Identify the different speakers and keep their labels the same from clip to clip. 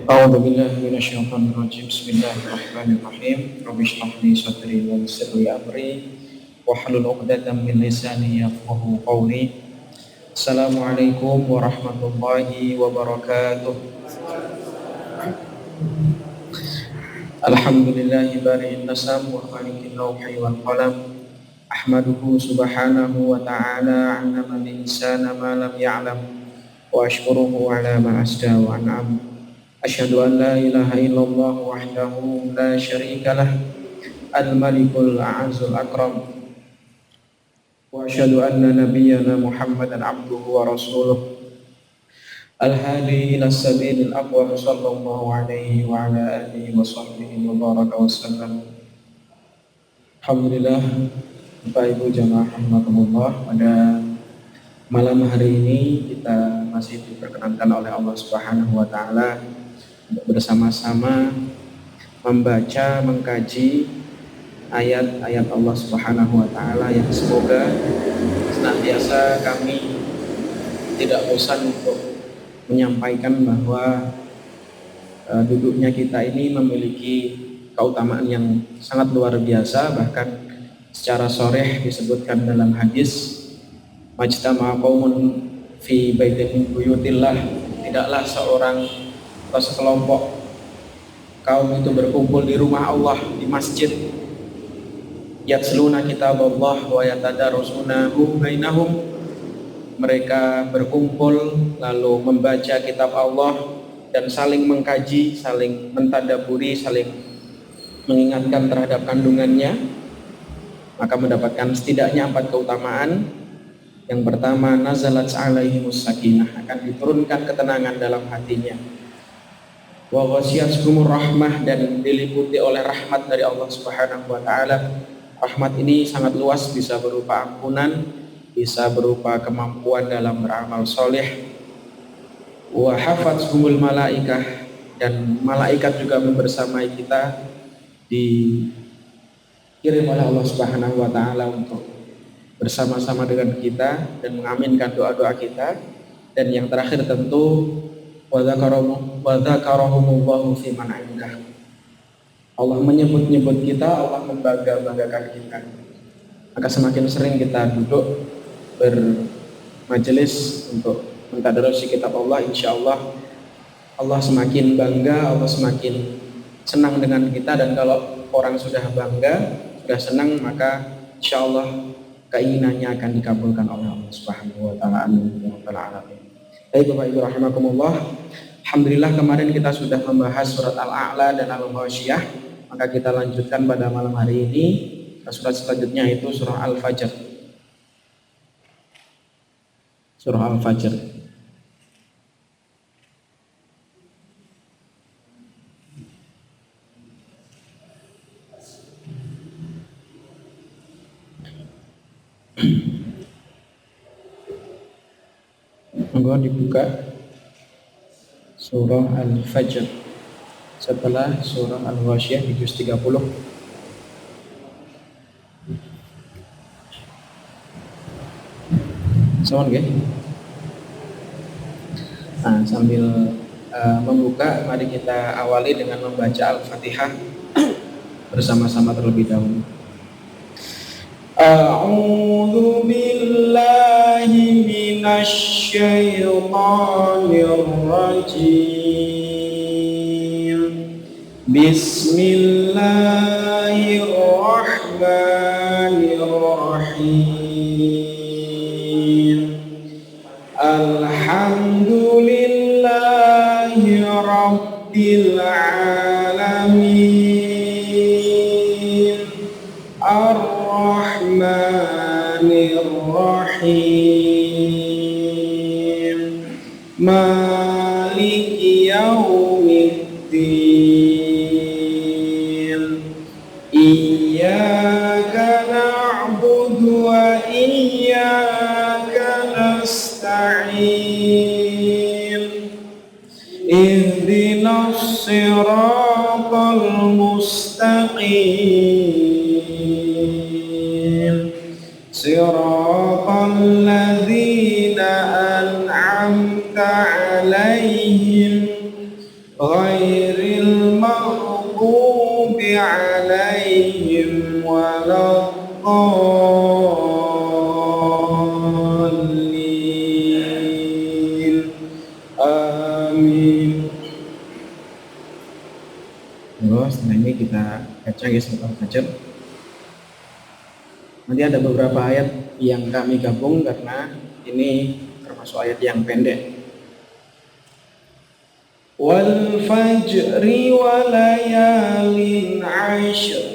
Speaker 1: A'udzu billahi minasyaitonir rajim. Bismillahirrahmanirrahim. Rabbi shrah li sadri wa yassir li amri wahlul 'uqdatam min lisani yafqahu qawli. Assalamualaikum warahmatullahi wabarakatuh. Alhamdulillahi bari'in nasam wa khaliqil lawhi wal qalam. Ahmaduhu subhanahu wa ta'ala 'allama al-insana ma lam ya'lam wa ashkuruhu ala ma asda wa an'am. Asyhadu an la ilaha illallah wahdahu la syarika lah al-malikul a'azzul akram wa asyhadu anna nabiyyana Muhammadan abduhu wa rasuluh al-hadi ila sabilil aqwam sallallahu alaihi wa ala alihi wa sahbihi wa baraka wa sallam. Alhamdulillah, Bapak Ibu jamaah rahimakumullah, pada malam hari ini kita masih diperkenankan oleh Allah Subhanahu wa taala untuk bersama-sama membaca, mengkaji ayat-ayat Allah Subhanahu wa taala yang semoga senantiasa kami tidak bosan untuk menyampaikan bahwa duduknya kita ini memiliki keutamaan yang sangat luar biasa. Bahkan secara sharih disebutkan dalam hadis, majtama'a qaumun fi baitin min buyutillah, tidaklah seorang atau sekelompok kaum itu berkumpul di rumah Allah, di masjid, yatsluna kitaballah wa yatadarasunahu bainahum, mereka berkumpul lalu membaca kitab Allah dan saling mengkaji, saling mentadaburi, saling mengingatkan terhadap kandungannya, maka mendapatkan setidaknya 4 keutamaan. Yang pertama, nazalat alaihimus sakinah, akan diturunkan ketenangan dalam hatinya. Wa ghasyiyatuhumur rahmah, dan diliputi oleh rahmat dari Allah Subhanahu wa taala. Rahmat ini sangat luas, bisa berupa ampunan, bisa berupa kemampuan dalam beramal soleh. Wa hafatzhumul malaikah, dan malaikat juga membersamai kita, dikirim oleh Allah Subhanahu wa taala untuk bersama-sama dengan kita dan mengaminkan doa-doa kita. Dan yang terakhir tentu wa dzakarahumullahu fi man 'indah, Allah menyebut-nyebut kita, Allah membangga-banggakan kita. Maka semakin sering kita duduk bermajelis untuk mentadarusi kitab Allah, insya Allah Allah semakin bangga, Allah semakin senang dengan kita. Dan kalau orang sudah bangga, sudah senang, maka insya Allah keinginannya akan dikabulkan oleh Allah Subhanahu wa taala. Amin ya rabbal alamin. Baik Bapak Ibu rahimakumullah, alhamdulillah kemarin kita sudah membahas surat Al-A'la dan Al-Ghasyiyah. Maka kita lanjutkan pada malam hari ini surat selanjutnya, yaitu surah Al-Fajr. Surah Al-Fajr. Monggo dibuka surah Al-Fajr setelah surah Al-Ghasyiyah di juz 30. Sound nggih? Nah, sambil membuka, mari kita awali dengan membaca Al-Fatihah bersama-sama terlebih dahulu. A'udzu billahi minasy syaithanir rajim. Bismillahirrahmanirrahim. Alhamdulillahi rabbil alamin. Ar-Rahmanir-Rahim. Maliki yaumiddin. Iyyaka na'budu wa iyyaka nasta'in. Ihdinas siratal mustaqim. Siratal ladzina an'amta 'alaihim baca surat Al-Fajr. Nanti ada beberapa ayat yang kami gabung karena ini termasuk ayat yang pendek. Wal fajri wa layalin 'ashr.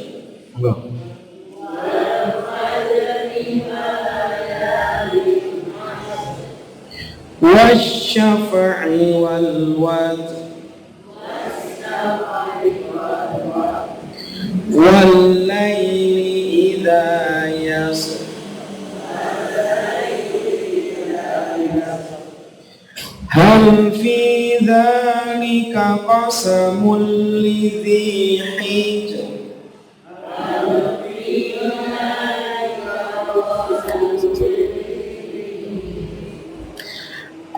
Speaker 1: Wasyafa'i wal watr wal laili idza yasr hal fi dzalika qasamul lidzi hijr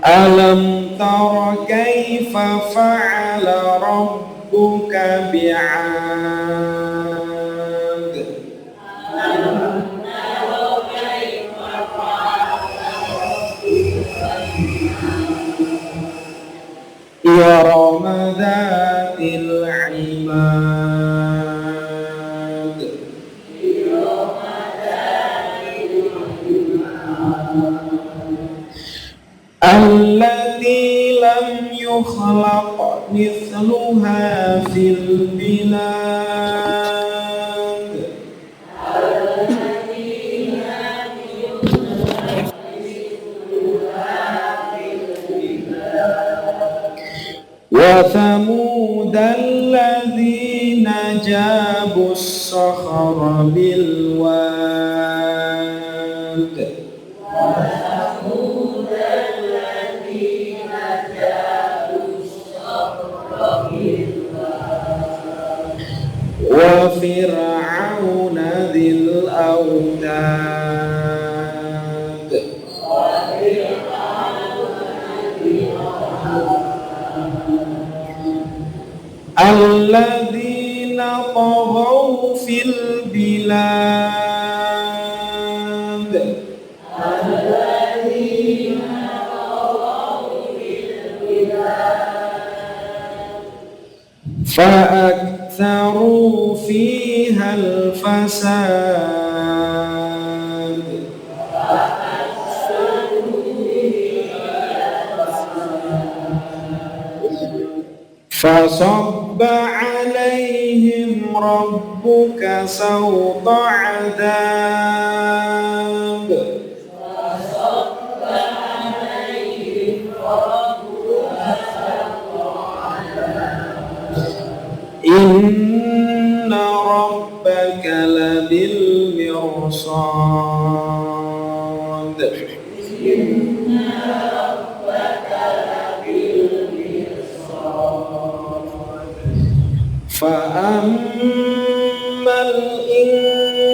Speaker 1: alam tara kaifa fa'ala rabbuka bi'ad irama dhatil imad allati lam yukhlaq mithluha fil bilad wa thamud alladhina jabu as-sakhra bil wad wa fir'auna dzil autad alladzina taghaw fil bilad fa'aktharu fiha al-fasad fasabba 'alaihim rabbuka sawta 'adab inna rabbaka labil mirsad fa ammal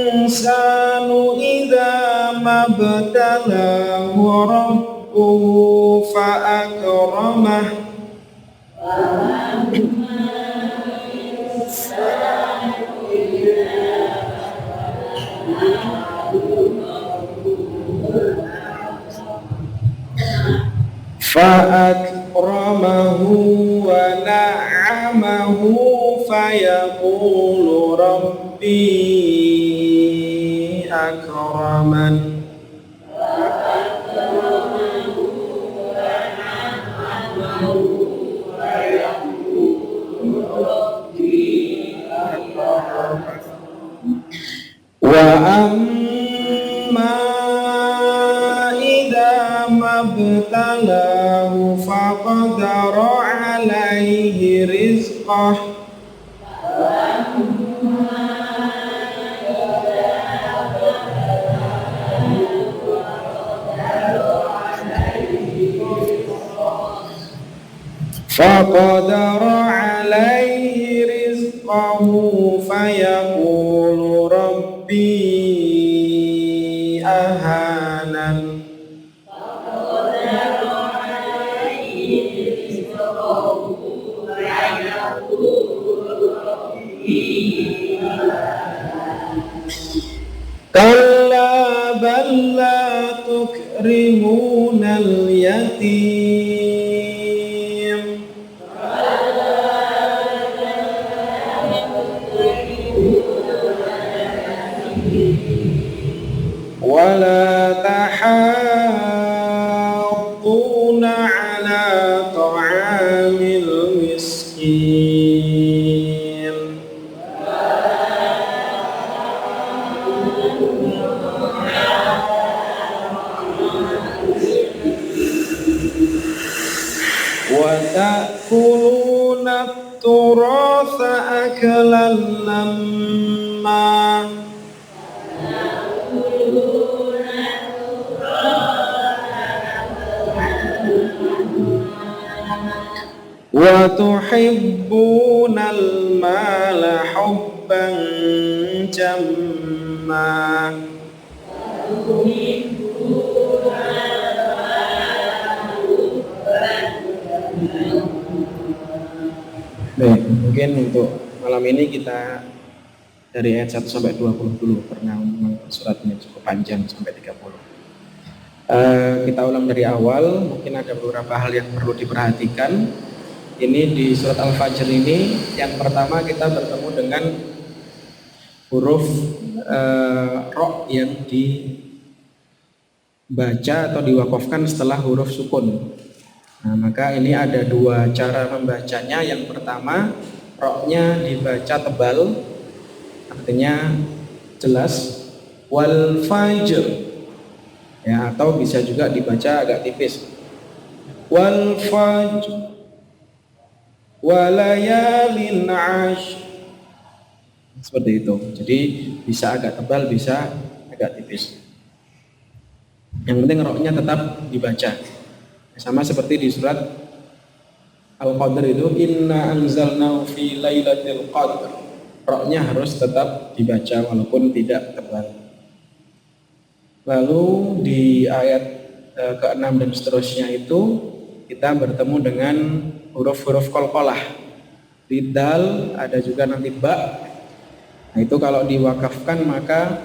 Speaker 1: insanu idza mabtalahu rabbuhu fa akramah fa'akramahu wa na'amahu fayaqulu rabbi akraman wa amma idza mabtalahu faqadara 'alaihi rizqah faqadara 'alaihi rizqahu fayaqulu rabbi ahanan kalla bal la tukrimunal yatim wa ta'kuluna at-turatha aklan lamma wa tuhibbunal mala hubban jamma. Baik, mungkin untuk malam ini kita dari ayat 1 sampai 20 dulu, karena memang suratnya cukup panjang sampai 30. Kita ulang dari awal, mungkin ada beberapa hal yang perlu diperhatikan. Ini di surat Al-Fajr ini, yang pertama kita bertemu dengan huruf ro yang dibaca atau diwakafkan setelah huruf sukun. Nah, maka ini ada dua cara membacanya. Yang pertama, ro-nya dibaca tebal, artinya jelas, wal fajr, ya, atau bisa juga dibaca agak tipis, wal fajr walayalin ash, seperti itu. Jadi bisa agak tebal, bisa agak tipis. Yang penting ro-nya tetap dibaca. Sama seperti di surat Al-Qadr itu, inna anzalnahu fi lailatul qadr. Ro-nya harus tetap dibaca walaupun tidak tebal. Lalu di ayat ke-6 dan seterusnya itu kita bertemu dengan huruf-huruf qalqalah. Di dal ada juga nanti ba. Nah, itu kalau diwakafkan maka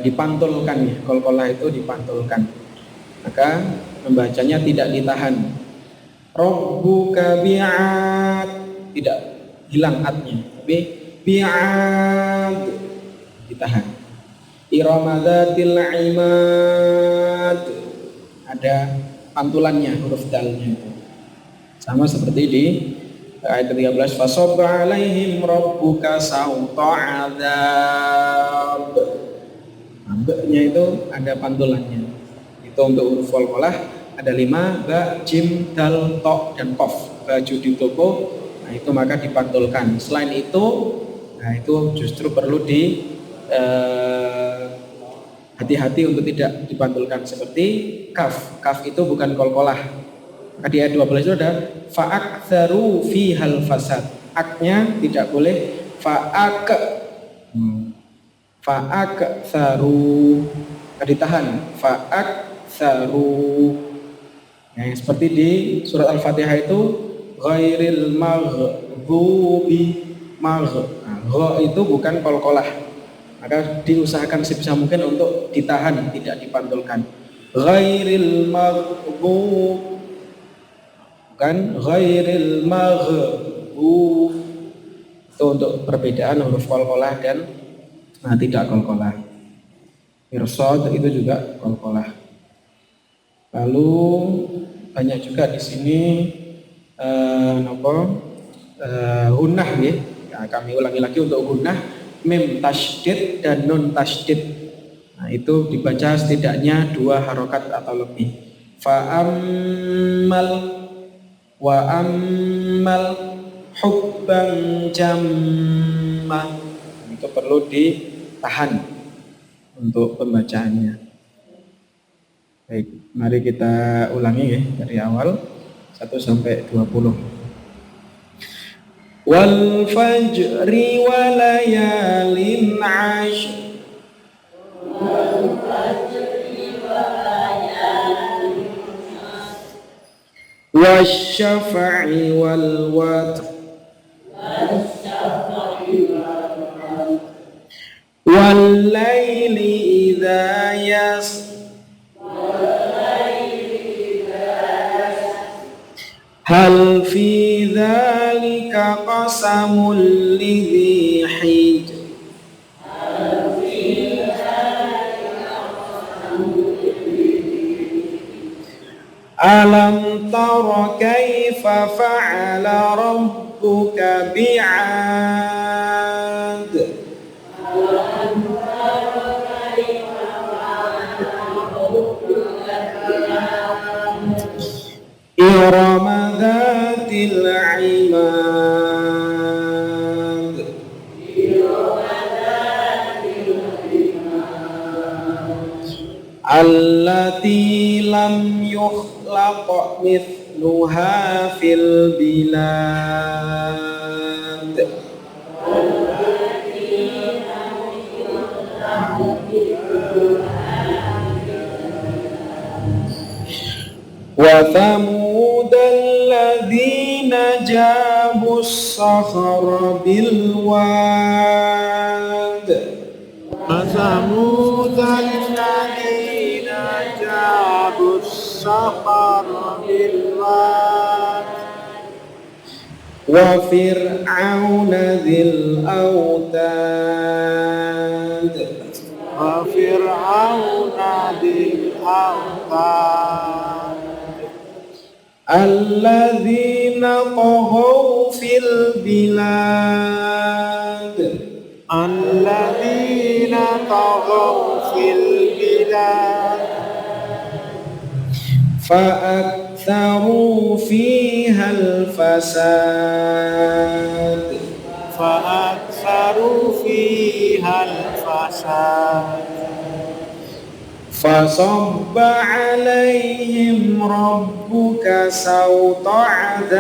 Speaker 1: dipantulkan, ya. Qalqalah itu dipantulkan. Maka membacanya tidak ditahan. Rabbuka bi'ad, tidak hilang atnya, tapi bi'ad ditahan. Iramadzatil imad, ada pantulannya, huruf dalnya itu. Sama seperti di ayat 13, fasabba alaihim rabbuka sauta adzab. Ba-nya itu ada pantulannya. Itu untuk huruf qalqalah ada 5, ba, jim, dal, to, dan qaf. Baju di toko, nah itu maka dipantulkan. Selain itu, nah itu justru perlu hati-hati untuk tidak dipantulkan, seperti kaf. Kaf itu bukan qalqalah. Maka di ayat 12 itu ada fa'aktsaru fihal fasad. Aknya tidak boleh fa'aktsaru, ditahan, fa'aktsaru. Nah, seperti di surat Al-Fatihah itu ghairil maghdubi, nah, gha itu bukan qalqalah. Maka diusahakan sebisa mungkin untuk ditahan, tidak dipantulkan. Ghairil maghdub, bukan ghairil maghdub. Itu untuk perbedaan huruf qalqalah dan tidak qalqalah. Irsad itu juga qalqalah. Lalu banyak juga di sini gunnah, ya. Kami ulangi lagi untuk gunnah, mim tasydid dan nun tasydid. Nah, itu dibaca setidaknya 2 harokat atau lebih. Fa'ammal wa ammal hubban jamma, itu perlu ditahan untuk pembacaannya. Baik, mari kita ulangi, ya, dari awal 1 sampai 20. Wal fajri wa layalin ashr, wasyafa'i wal watr, wal laili idza yas, hal fi dzalika qasamul lidzi hijr, alam tara kaifa fa'ala rabbuka bi'ad, irama العماد التي لم يخلق مثلها في البلاد وثمود الذين جابوا الصخر بالواد
Speaker 2: وثمود الذين جابوا الصخر بالواد
Speaker 1: وفرعون ذي الأوتاد
Speaker 2: وفرعون ذي الأوتاد
Speaker 1: الذين طغوا في البلاد
Speaker 2: الذين طغوا في البلاد
Speaker 1: فأكثروا فيها الفساد
Speaker 2: فأكثروا فيها الفساد
Speaker 1: فصب عليهم ربك سوط عذاب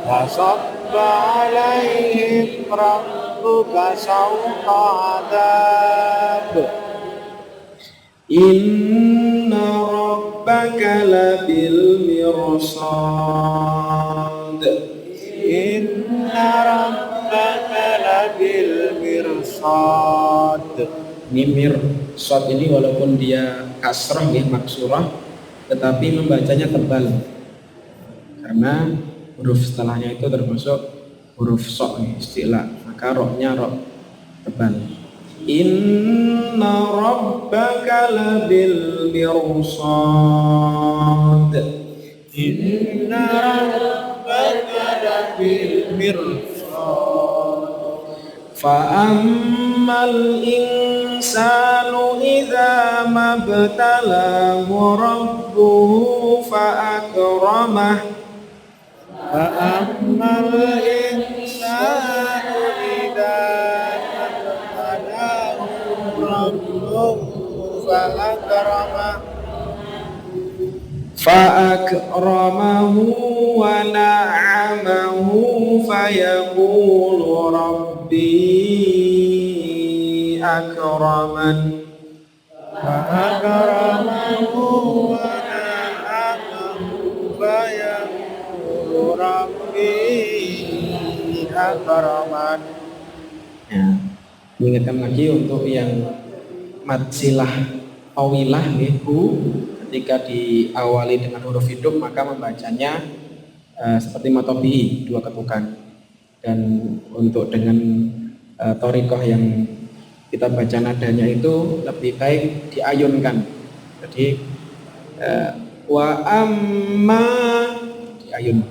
Speaker 2: فصب عليهم ربك سوط عذاب
Speaker 1: إن ربك لبالمرصاد
Speaker 2: إن ربك لبالمرصاد.
Speaker 1: Ini mirsad ini walaupun dia kasrah ya maksurah, tetapi membacanya tebal karena huruf setelahnya itu termasuk huruf sok istilah, maka roknya rok tebal. Inna rabbaka labil mirsad.
Speaker 2: Inna rabbaka labil mirsad.
Speaker 1: Fa'ammal insanu idza mabtalahu rabbuhu fa'akramah.
Speaker 2: Fa'ammal insanu idza mabtalahu rabbuhu
Speaker 1: fa'akramahu wa na'amahu fayaqulu rabbi akraman.
Speaker 2: Fa'akramahu wa na'amahu fayaqulu rabbi akraman.
Speaker 1: Ya, mengingatkan lagi untuk yang mad silah tawilah bu, ketika diawali dengan huruf hidup maka membacanya seperti matobi, dua ketukan. Dan untuk dengan thoriqoh yang kita baca nadanya itu lebih baik diayunkan. Jadi wa amma diayun.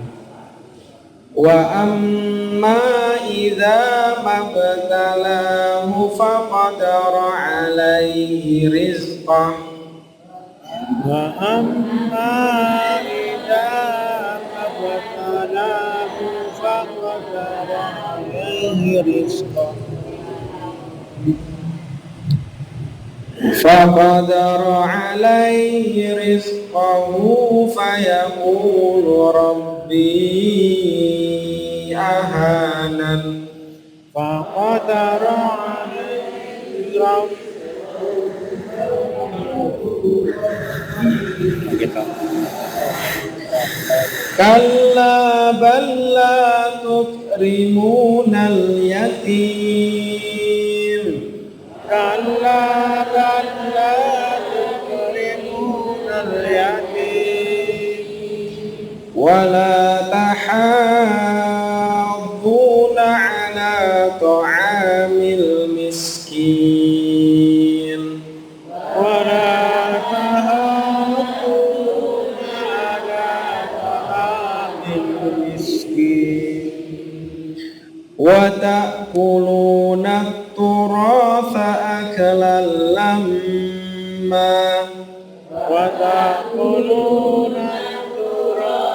Speaker 1: Wa amma idza mabtalahu faqadara alaihi rizqah.
Speaker 2: Wa amma idza mabtalahu faqadara alaihi rizqah.
Speaker 1: فقدر عليه رزقه فيقول ربي أهانن.
Speaker 2: فقدر عليه
Speaker 1: كلا بل لا تكرمون اليتيم.
Speaker 2: كلا بل لا تكرمون اليتيم
Speaker 1: ولا تحاضون على طعام المسكين.
Speaker 2: ولا تحاضون على طعام المسكين
Speaker 1: وتأكلون التراث أكلا لما.
Speaker 2: وتأكلون التراث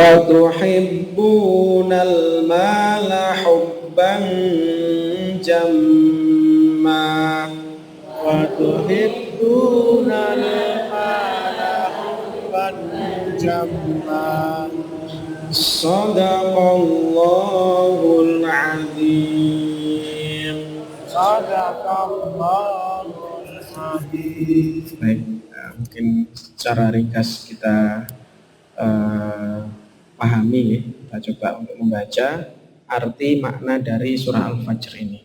Speaker 1: وتحبون المال حبا جما
Speaker 2: وتحبون المال حبا جما
Speaker 1: صدق الله العظيم.
Speaker 2: صدق الله العظيم.
Speaker 1: Baik, mungkin secara ringkas kita pahami ya. Kita coba untuk membaca arti makna dari surah Al-Fajr ini.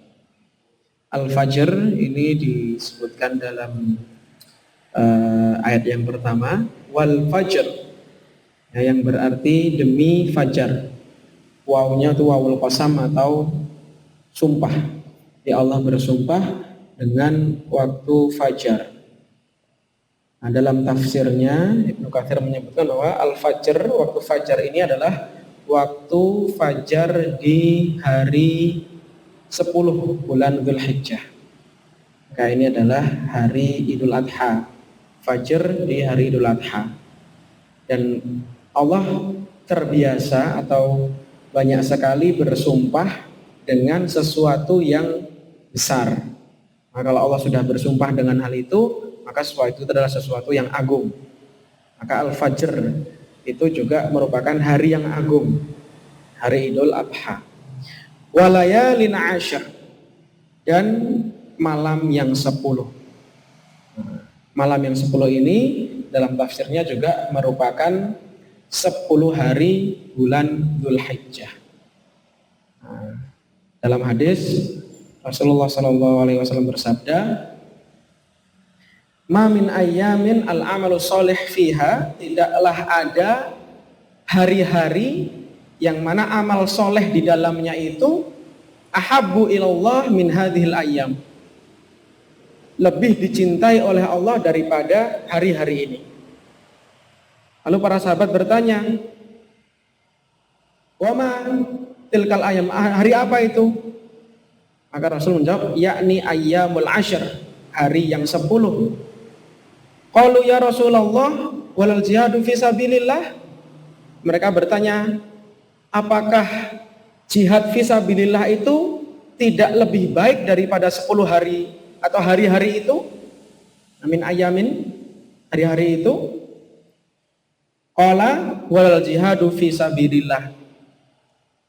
Speaker 1: Al-Fajr ini disebutkan dalam ayat yang pertama, wal fajr, ya, yang berarti demi fajar. Wawunya itu wawul qasam atau sumpah. Ya, Allah bersumpah dengan waktu fajar. Nah, dalam tafsirnya Ibnu Katsir menyebutkan bahwa al-fajr, waktu fajar ini adalah waktu fajar di hari 10 bulan Dzulhijjah. Maka ini adalah hari Idul Adha. Fajar di hari Idul Adha. Dan Allah terbiasa atau banyak sekali bersumpah dengan sesuatu yang besar. Maka kalau Allah sudah bersumpah dengan hal itu, maka sesuatu itu adalah sesuatu yang agung. Maka Al-Fajr itu juga merupakan hari yang agung, hari Idul Adha. Walayalin ashar, dan malam yang 10. Malam yang 10 ini dalam tafsirnya juga merupakan 10 hari bulan Dzulhijjah. Dalam hadis Rasulullah SAW bersabda, ma min ayyamin al-amalu sholih fiha, tidaklah ada hari-hari yang mana amal soleh di dalamnya itu ahabbu ilallah min hadhil ayyam, lebih dicintai oleh Allah daripada hari-hari ini. Lalu para sahabat bertanya, wa ma tilkal ayyam, hari apa itu? Maka Rasul menjawab, yakni ayyamul ashr, hari yang 10. Qalu ya Rasulullah walal jihadu fi sabilillah. Mereka bertanya, apakah jihad fi sabilillah itu tidak lebih baik daripada 10 hari atau hari-hari itu? Amin ayamin, hari-hari itu. Qala walal jihadu fi sabilillah.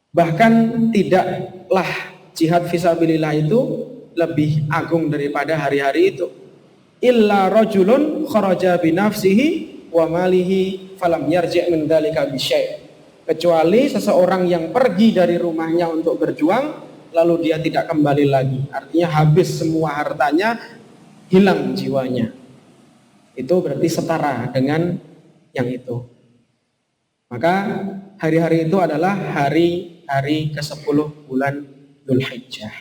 Speaker 1: Bahkan tidaklah jihad fi sabilillah itu lebih agung daripada hari-hari itu. Illa rajulun kharaja bi nafsihi wa malihi falam yarji' min dzalika bi syai'. Kecuali seseorang yang pergi dari rumahnya untuk berjuang lalu dia tidak kembali lagi. Artinya habis semua hartanya, hilang jiwanya. Itu berarti setara dengan yang itu. Maka hari-hari itu adalah hari-hari ke-10 bulan Dzulhijjah.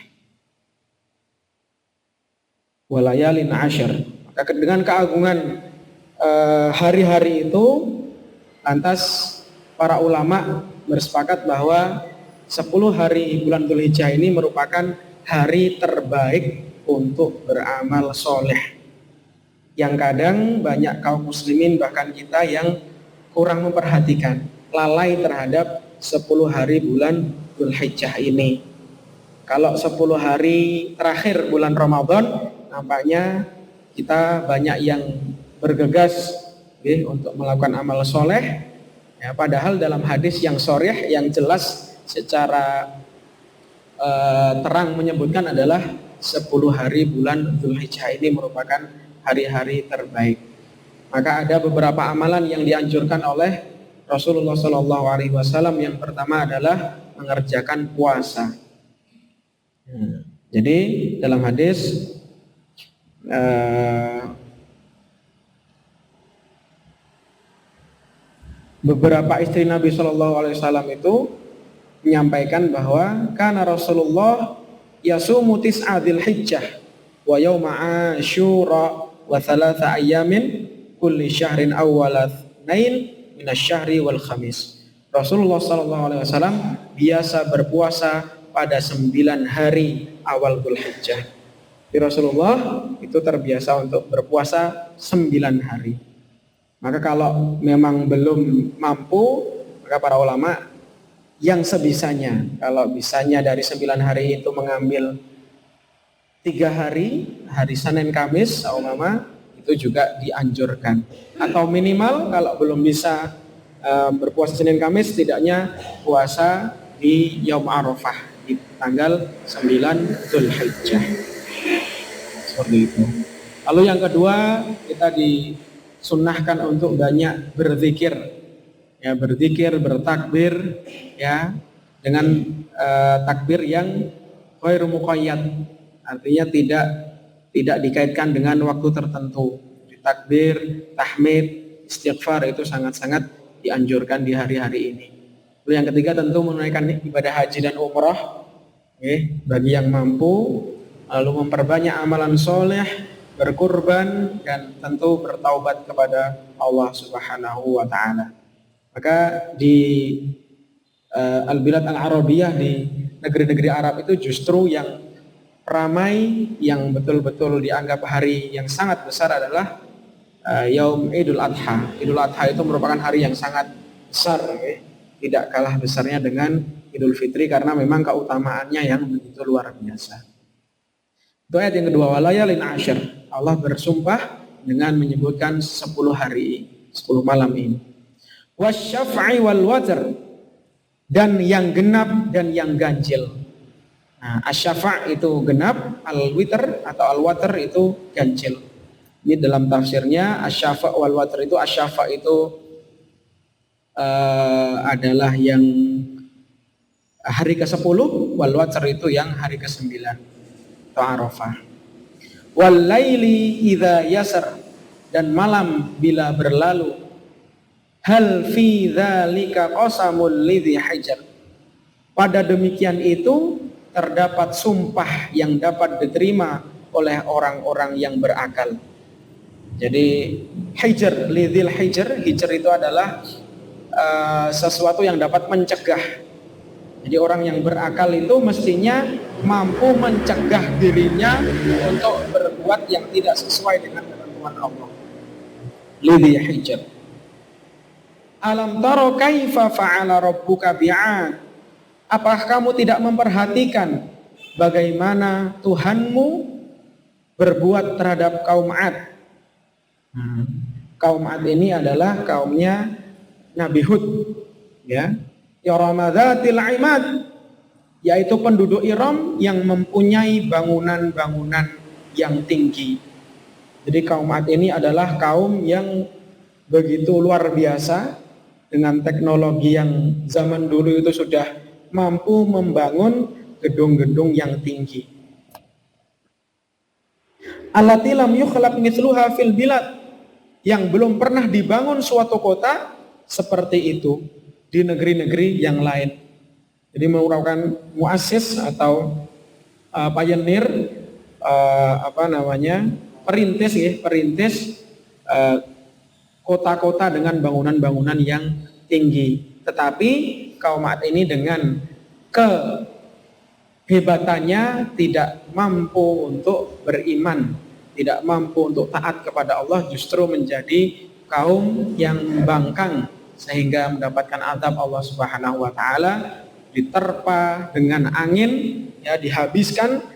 Speaker 1: Walayalin ashar. Maka dengan keagungan hari-hari itu, lantas para ulama bersepakat bahwa 10 hari bulan Dzulhijjah ini merupakan hari terbaik untuk beramal soleh. Yang kadang banyak kaum muslimin bahkan kita yang kurang memperhatikan, lalai terhadap 10 hari bulan Dzulhijjah ini. Kalau 10 hari terakhir bulan Ramadan, nampaknya kita banyak yang bergegas untuk melakukan amal soleh. Ya, padahal dalam hadis yang sharih, yang jelas secara terang menyebutkan adalah 10 hari bulan Dzulhijjah ini merupakan hari-hari terbaik. Maka ada beberapa amalan yang dianjurkan oleh Rasulullah SAW. Yang pertama adalah mengerjakan puasa. Jadi dalam hadis beberapa istri Nabi SAW itu menyampaikan bahwa karena Rasulullah yasumu tis'a dzulhijjah wa yauma asyura wa thalatha ayyamin kulli syahrin awwala tsnain minasyahri wal khamis. Rasulullah SAW biasa berpuasa pada 9 hari awal Dzulhijjah. Rasulullah itu terbiasa untuk berpuasa 9 hari. Maka kalau memang belum mampu, Maka para ulama yang sebisanya, kalau bisanya dari 9 hari itu mengambil 3 hari, hari Senin Kamis umpama, itu juga dianjurkan. Atau minimal kalau belum bisa berpuasa Senin Kamis, setidaknya puasa di Yaum Arafah di tanggal 9 Dzulhijjah. Seperti itu. Lalu yang kedua, kita disunnahkan untuk banyak berzikir. Ya, berzikir, bertakbir ya, dengan takbir yang ghairu muqayyad. Artinya tidak dikaitkan dengan waktu tertentu. Takbir, tahmid, istighfar itu sangat-sangat dianjurkan di hari-hari ini. Lalu yang ketiga tentu menunaikan ibadah haji dan umrah bagi yang mampu, lalu memperbanyak amalan soleh, berkurban, dan tentu bertaubat kepada Allah Subhanahu wa Ta'ala. Maka di Al-Bilad Al-Arabiyah, di negeri-negeri Arab itu justru yang ramai, yang betul-betul dianggap hari yang sangat besar adalah Yaum Idul Adha. Idul Adha itu merupakan hari yang sangat besar, tidak kalah besarnya dengan Idul Fitri karena memang keutamaannya yang begitu luar biasa. Itu ayat yang kedua, walayalin ashir. Allah bersumpah dengan menyebutkan 10 hari, 10 malam ini. Wasyaf'i wal watr, dan yang genap dan yang ganjil. Nah, asyafa' itu genap, al-witr atau al-watr itu ganjil. Ini dalam tafsirnya asyafa' wal watr itu, asyafa' itu adalah yang hari ke-10, wal watr itu yang hari ke-9 atau Arafah. Wal laili idza yasr, dan malam bila berlalu. Hal fi dzalika qasamul lidzi hajar, pada demikian itu terdapat sumpah yang dapat diterima oleh orang-orang yang berakal. Jadi hijr, lidzil hijr, hijr itu adalah sesuatu yang dapat mencegah. Jadi orang yang berakal itu mestinya mampu mencegah dirinya untuk berbuat yang tidak sesuai dengan ketentuan Allah. Lidzi hijr. Alam taro kaifa fa'ala rabbuka bi'ad. Apakah kamu tidak memperhatikan bagaimana Tuhanmu berbuat terhadap kaum Ad? Kaum Ad ini adalah kaumnya Nabi Hud, ya. Iramadzatil imad, yaitu penduduk Iram yang mempunyai bangunan-bangunan yang tinggi. Jadi kaum Ad ini adalah kaum yang begitu luar biasa, dengan teknologi yang zaman dulu itu sudah mampu membangun gedung-gedung yang tinggi. Allati lam yukhlaq mithluha fil bilad, yang belum pernah dibangun suatu kota seperti itu di negeri-negeri yang lain. Jadi merupakan muassis atau pioneer, perintis kota-kota dengan bangunan-bangunan yang tinggi. Tetapi kaum Ad ini dengan kehebatannya tidak mampu untuk beriman, tidak mampu untuk taat kepada Allah, justru menjadi kaum yang membangkang sehingga mendapatkan azab Allah Subhanahu wa Ta'ala, diterpa dengan angin, ya, dihabiskan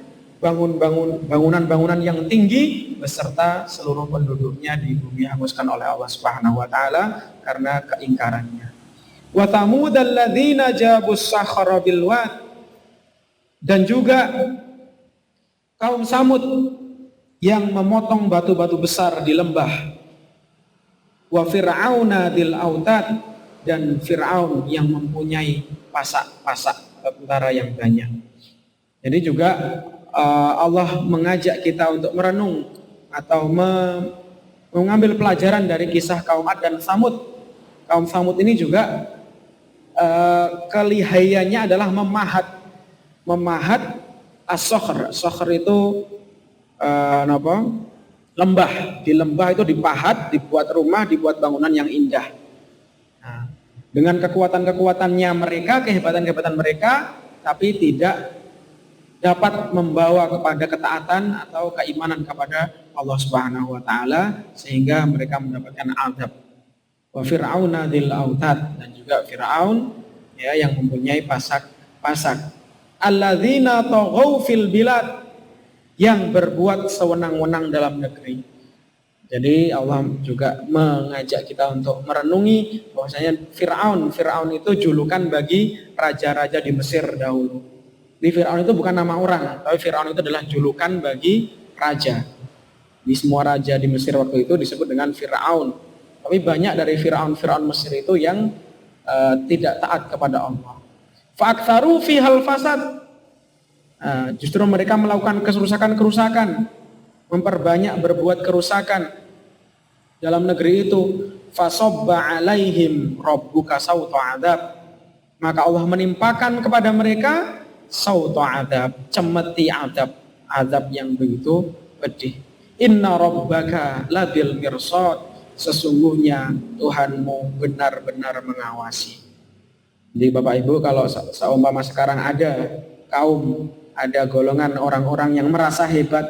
Speaker 1: bangunan-bangunan yang tinggi beserta seluruh penduduknya di bumi hanguskan oleh Allah Subhanahu wa Ta'ala karena keingkarannya. Wa tamudal ladzina jabus sakhara bil wad, dan juga kaum Samud yang memotong batu-batu besar di lembah. Wa fir'auna dil autad, dan Fir'aun yang mempunyai pasak-pasak tentara yang banyak. Jadi juga Allah mengajak kita untuk merenung atau mengambil pelajaran dari kisah kaum Ad dan Samud. Kaum Samud ini juga kelihayannya adalah memahat as-sokhr. Sokhr itu lembah. Di lembah itu dipahat, dibuat rumah, dibuat bangunan yang indah. Nah, dengan kekuatan-kekuatannya mereka, kehebatan-kehebatan mereka, tapi tidak dapat membawa kepada ketaatan atau keimanan kepada Allah Subhanahu wa Ta'ala, sehingga mereka mendapatkan azab. wa fir'auna dzil autad, dan juga Firaun ya yang mempunyai pasak. Alladzina taghaw fil bilad, yang berbuat sewenang-wenang dalam negeri. Jadi Allah juga mengajak kita untuk merenungi bahwasanya Fir'aun itu julukan bagi raja-raja di Mesir dahulu. Di Fir'aun itu bukan nama orang, tapi Fir'aun itu adalah julukan bagi raja. Di semua raja di Mesir waktu itu disebut dengan Fir'aun. Tapi banyak dari Fir'aun Mesir itu yang tidak taat kepada Allah. Fa'aktsaru fihal fasad. Justru mereka melakukan kerusakan, memperbanyak berbuat kerusakan dalam negeri itu. Fasobba alaihim rabbuka sauta adab. Maka Allah menimpakan kepada mereka sauta adab, cemeti adab yang begitu pedih. Inna rabbaka labil mirsad, sesungguhnya Tuhanmu benar-benar mengawasi. Jadi Bapak Ibu, kalau seumpama sekarang ada golongan orang-orang yang merasa hebat,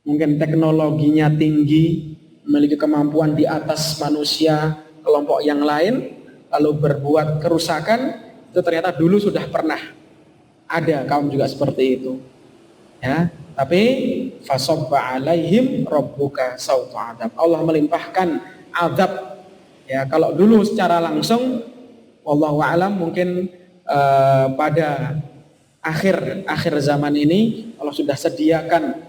Speaker 1: mungkin teknologinya tinggi, memiliki kemampuan di atas manusia, kelompok yang lain, lalu berbuat kerusakan, itu ternyata dulu sudah pernah ada kaum juga seperti itu. Ya, tapi fasobba alaihim rabbuka sauta adab. Allah melimpahkan azab. Ya, kalau dulu secara langsung, wallahu a'lam, mungkin pada akhir zaman ini Allah sudah sediakan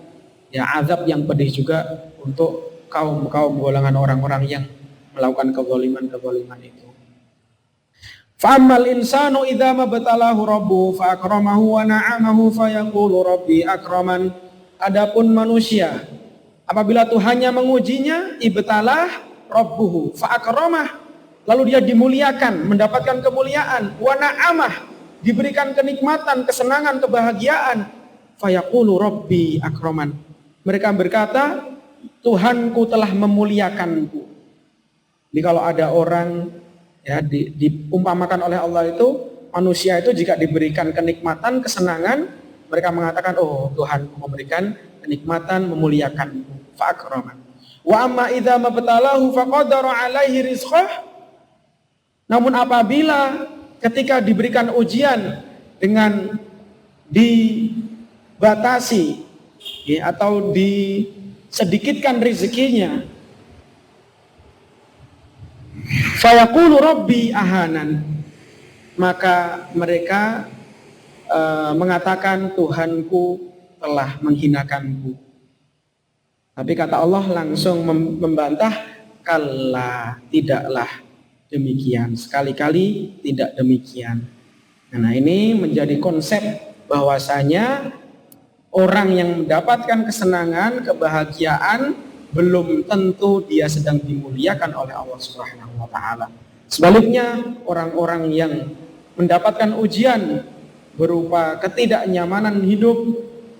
Speaker 1: ya azab yang pedih juga untuk kaum golongan orang-orang yang melakukan kezaliman itu. Fa'ammal insanu idza mabtalahu rabbuhu fa akramahu wa na'amahu fa yaqulu rabbi akraman. Adapun manusia apabila Tuhannya mengujinya, ibtalah rabbuhu fa akramah, lalu dia dimuliakan, mendapatkan kemuliaan, wa na'amah, diberikan kenikmatan, kesenangan, kebahagiaan, fa yaqulu rabbi akraman. Mereka berkata, Tuhanku telah memuliakanku. Jadi kalau ada orang ya diumpamakan oleh Allah itu, manusia itu jika diberikan kenikmatan, kesenangan, mereka mengatakan, oh Tuhanku memberikan kenikmatan, memuliakanku, fa'akraman. Wa amma idza mabtalahu faqadara alaihi rizqah. Namun apabila ketika diberikan ujian dengan dibatasi ya, atau disedikitkan rezekinya, fayaqulu rabbi ahanan, maka mereka mengatakan Tuhanku telah menghinakanku. Tapi kata Allah langsung membantah, kalla, tidaklah demikian, sekali-kali tidak demikian. Nah, ini menjadi konsep bahwasanya orang yang mendapatkan kesenangan, kebahagiaan, belum tentu dia sedang dimuliakan oleh Allah Subhanahu wa taala. Sebaliknya, orang-orang yang mendapatkan ujian berupa ketidaknyamanan hidup,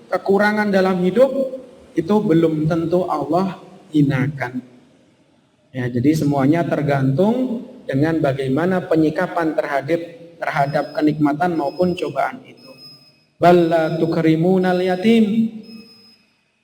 Speaker 1: kekurangan dalam hidup, itu belum tentu Allah hinakan. Ya, jadi semuanya tergantung dengan bagaimana penyikapan terhadap kenikmatan maupun cobaan itu. Balla tukrimunal yatim,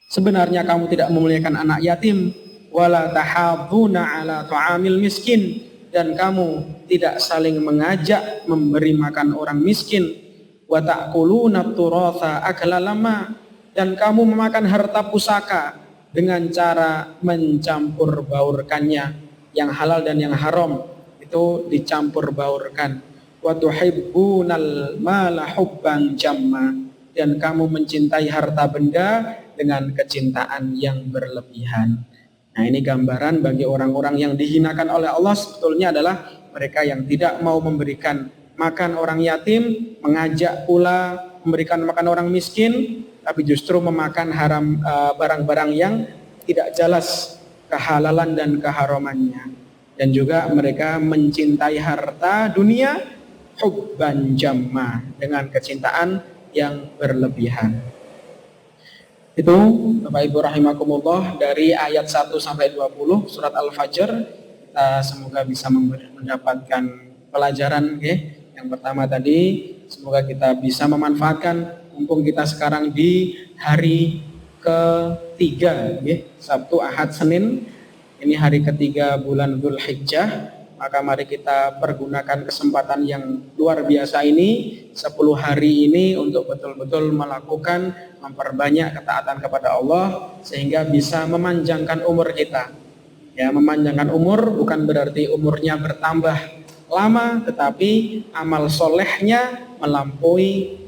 Speaker 1: sebenarnya kamu tidak memuliakan anak yatim, wala tahadzuna ala ta'amil miskin, dan kamu tidak saling mengajak memberi makan orang miskin, wa ta'kuluna turatha akla lama, dan kamu memakan harta pusaka dengan cara mencampur baurkannya, yang halal dan yang haram itu dicampur baurkan. Wa tuhibbunal mala hubban jamma, dan kamu mencintai harta benda dengan kecintaan yang berlebihan. Nah, ini gambaran bagi orang-orang yang dihinakan oleh Allah sebetulnya adalah mereka yang tidak mau memberikan makan orang yatim, mengajak pula memberikan makan orang miskin, tapi justru memakan haram, barang-barang yang tidak jelas kehalalan dan keharamannya. Dan juga mereka mencintai harta dunia hubban jamma, dengan kecintaan yang berlebihan. Itu Bapak Ibu rahimakumullah dari ayat 1 sampai 20 surat Al-Fajr. Kita semoga bisa mendapatkan pelajaran ya. Yang pertama tadi, semoga kita bisa memanfaatkan mumpung kita sekarang di hari ketiga ya, Sabtu, Ahad, Senin Ini hari ketiga bulan Dzulhijjah, maka mari kita pergunakan kesempatan yang luar biasa ini, 10 hari ini untuk betul-betul melakukan, memperbanyak ketaatan kepada Allah sehingga bisa memanjangkan umur kita. Ya, memanjangkan umur bukan berarti umurnya bertambah lama, tetapi amal solehnya melampaui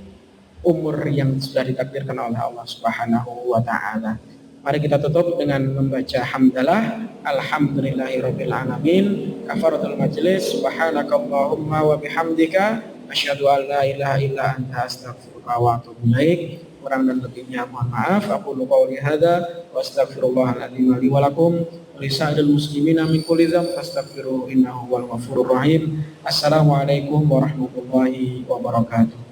Speaker 1: umur yang sudah ditakdirkan oleh Allah Subhanahu wa Ta'ala. Mari kita tutup dengan membaca hamdalah. Alhamdulillahirabbil alamin. Kafaratul majlis. Subhanakallahumma wa bihamdika asyhadu an la ilaha illa anta astaghfiruka wa atubu ilaik. Kurang dan lebihnya mohon maaf. Aku qouli hadza wa astaghfirullahal adzim li wa lakum wa lisa'il muslimina min kulli dzamb fastaghfiruhu innahu huwal ghafurur rahim. Assalamualaikum warahmatullahi wabarakatuh.